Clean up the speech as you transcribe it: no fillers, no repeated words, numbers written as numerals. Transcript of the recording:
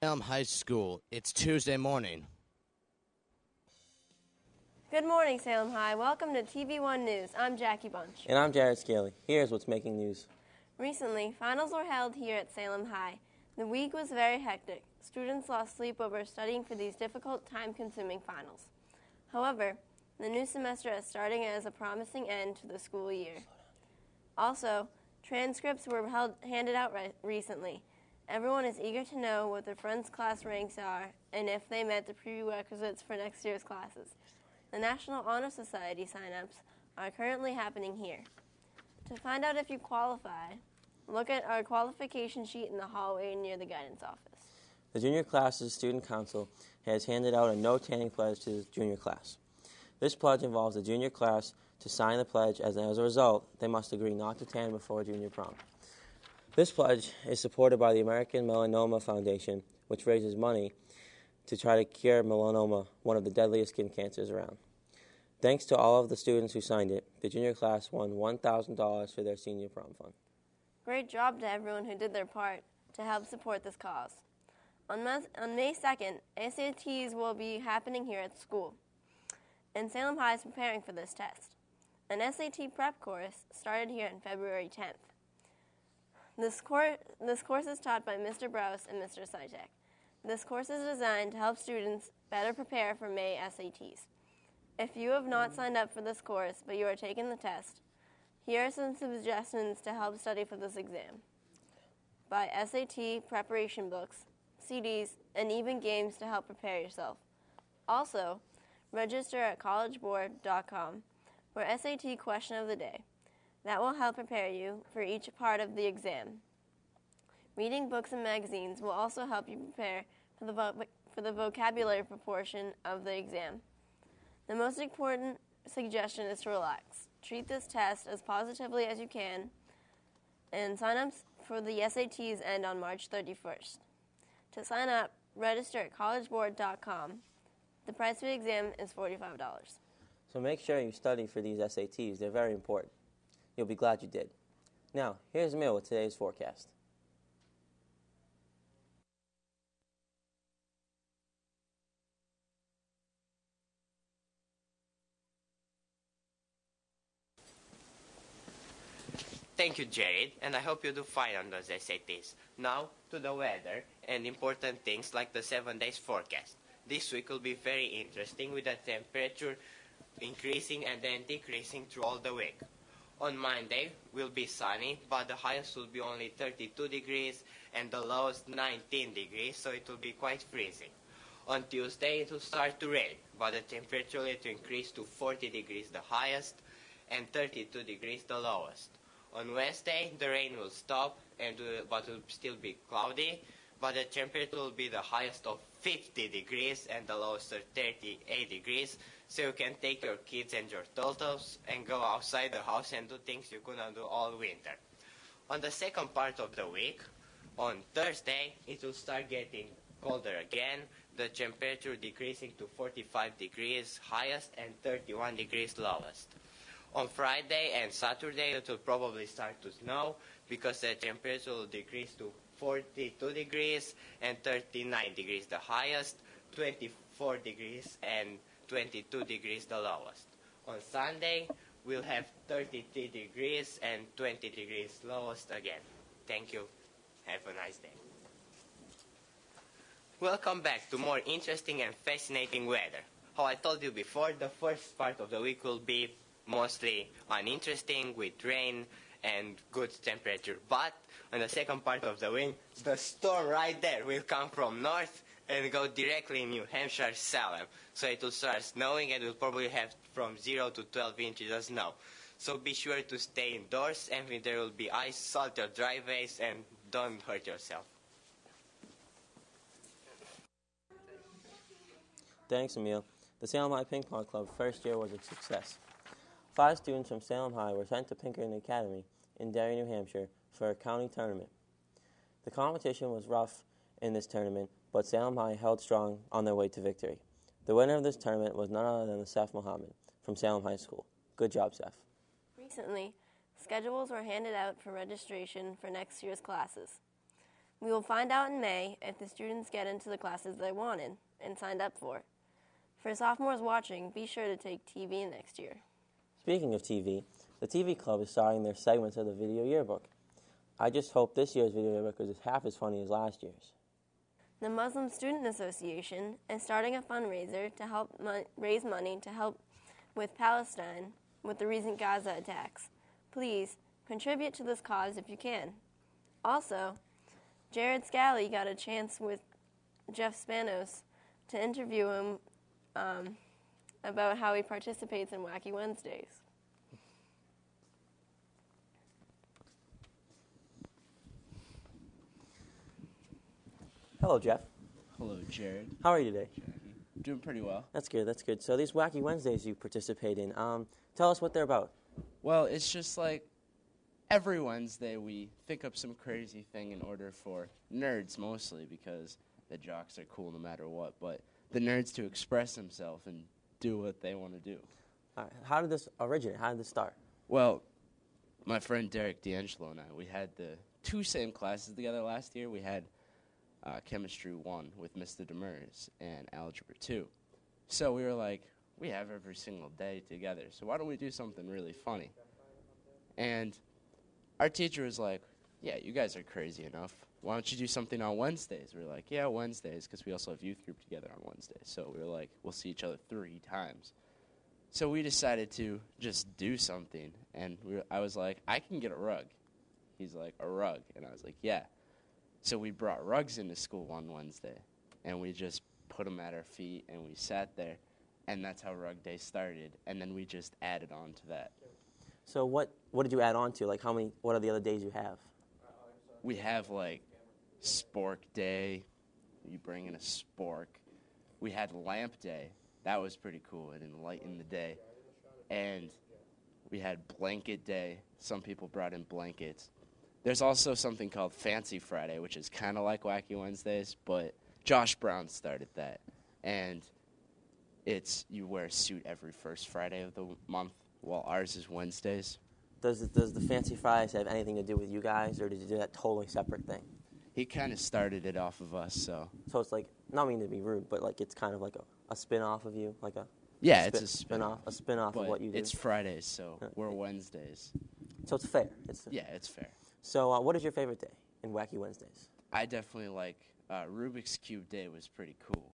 Salem High School. It's Tuesday morning. Good morning, Salem High. Welcome to TV1 News. I'm Jackie Bunch. And I'm Jared Scaley. Here's what's making news. Recently, finals were held here at Salem High. The week was very hectic. Students lost sleep over studying for these difficult, time-consuming finals. However, the new semester is starting as a promising end to the school year. Also, transcripts were handed out recently. Everyone is eager to know what their friends' class ranks are and if they met the prerequisites for next year's classes. The National Honor Society sign-ups are currently happening here. To find out if you qualify, look at our qualification sheet in the hallway near the guidance office. The junior class's student council has handed out a no tanning pledge to the junior class. This pledge involves the junior class to sign the pledge, as a result, they must agree not to tan before junior prom. This pledge is supported by the American Melanoma Foundation, which raises money to try to cure melanoma, one of the deadliest skin cancers around. Thanks to all of the students who signed it, the junior class won $1,000 for their senior prom fund. Great job to everyone who did their part to help support this cause. On May 2nd, SATs will be happening here at school, and Salem High is preparing for this test. An SAT prep course started here on February 10th. This course is taught by Mr. Browse and Mr. Sitek. This course is designed to help students better prepare for May SATs. If you have not signed up for this course but you are taking the test, here are some suggestions to help study for this exam. Buy SAT preparation books, CDs, and even games to help prepare yourself. Also, register at collegeboard.com for SAT question of the day. That will help prepare you for each part of the exam. Reading books and magazines will also help you prepare for the vocabulary proportion of the exam. The most important suggestion is to relax. Treat this test as positively as you can, and sign-ups for the SATs end on March 31st. To sign up, register at collegeboard.com. The price for the exam is $45. So make sure you study for these SATs. They're very important. You'll be glad you did. Now, here's Emil with today's forecast. Thank you, Jared, and I hope you do fine on those SATs. Now, to the weather and important things like the 7 days forecast. This week will be very interesting with the temperature increasing and then decreasing through all the week. On Monday, will be sunny, but the highest will be only 32 degrees and the lowest 19 degrees, so it will be quite freezing. On Tuesday, it will start to rain, but the temperature will increase to 40 degrees the highest and 32 degrees the lowest. On Wednesday, the rain will stop, but will still be cloudy, but the temperature will be the highest of 50 degrees and the lowest of 38 degrees, so you can take your kids and your turtles and go outside the house and do things you couldn't do all winter. On the second part of the week, on Thursday, it will start getting colder again, the temperature decreasing to 45 degrees highest and 31 degrees lowest. On Friday and Saturday, it will probably start to snow because the temperature will decrease to 42 degrees and 39 degrees the highest, 24 degrees and 22 degrees the lowest. On Sunday, we'll have 33 degrees and 20 degrees lowest again. Thank you. Have a nice day. Welcome back to more interesting and fascinating weather. How I told you before, the first part of the week will be mostly uninteresting with rain and good temperature. But on the second part of the week, the storm right there will come from north and go directly in New Hampshire, Salem. So it will start snowing and will probably have from 0 to 12 inches of snow. So be sure to stay indoors, and there will be ice, salt your driveways, and don't hurt yourself. Thanks, Emil. The Salem High Ping Pong Club first year was a success. 5 students from Salem High were sent to Pinkerton Academy in Derry, New Hampshire for a county tournament. The competition was rough in this tournament, but Salem High held strong on their way to victory. The winner of this tournament was none other than Seth Mohammed from Salem High School. Good job, Seth. Recently, schedules were handed out for registration for next year's classes. We will find out in May if the students get into the classes they wanted and signed up for. For sophomores watching, be sure to take TV next year. Speaking of TV, the TV Club is starting their segments of the video yearbook. I just hope this year's video yearbook is half as funny as last year's. The Muslim Student Association is starting a fundraiser to help raise money to help with Palestine with the recent Gaza attacks. Please contribute to this cause if you can. Also, Jared Scally got a chance with Jeff Spanos to interview him about how he participates in Wacky Wednesdays. Hello, Jeff. Hello, Jared. How are you today? Doing pretty well. That's good, that's good. So these Wacky Wednesdays you participate in, tell us what they're about. Well, it's just like every Wednesday we think up some crazy thing in order for nerds mostly, because the jocks are cool no matter what, but the nerds to express themselves and do what they want to do. All right. How did this originate? How did this start? Well, my friend Derek D'Angelo and I, we had the two same classes together last year. We had Chemistry 1 with Mr. Demers and Algebra 2. So we were like, we have every single day together, so why don't we do something really funny? And our teacher was like, yeah, you guys are crazy enough. Why don't you do something on Wednesdays? We were like, yeah, Wednesdays, because we also have youth group together on Wednesdays. So we were like, we'll see each other 3 times. So we decided to just do something, and I was like, I can get a rug. He's like, a rug? And I was like, yeah. So we brought rugs into school one Wednesday, and we just put them at our feet, and we sat there, and that's how Rug Day started, and then we just added on to that. So what did you add on to? Like what are the other days you have? We have, like, Spork Day. You bring in a spork. We had Lamp Day. That was pretty cool. It enlightened the day. And we had Blanket Day. Some people brought in blankets. There's also something called Fancy Friday, which is kind of like Wacky Wednesdays, but Josh Brown started that. And it's you wear a suit every first Friday of the month, while ours is Wednesdays. Does the Fancy Fridays have anything to do with you guys, or did you do that totally separate thing? He kind of started it off of us, so. So it's like, not meaning to be rude, but like it's kind of like a spin-off of you, like a It's a spin-off. A spin-off of what you do. It's Fridays, so we're Wednesdays. So it's fair. It's fair. So what is your favorite day in Wacky Wednesdays? I definitely like Rubik's Cube Day was pretty cool.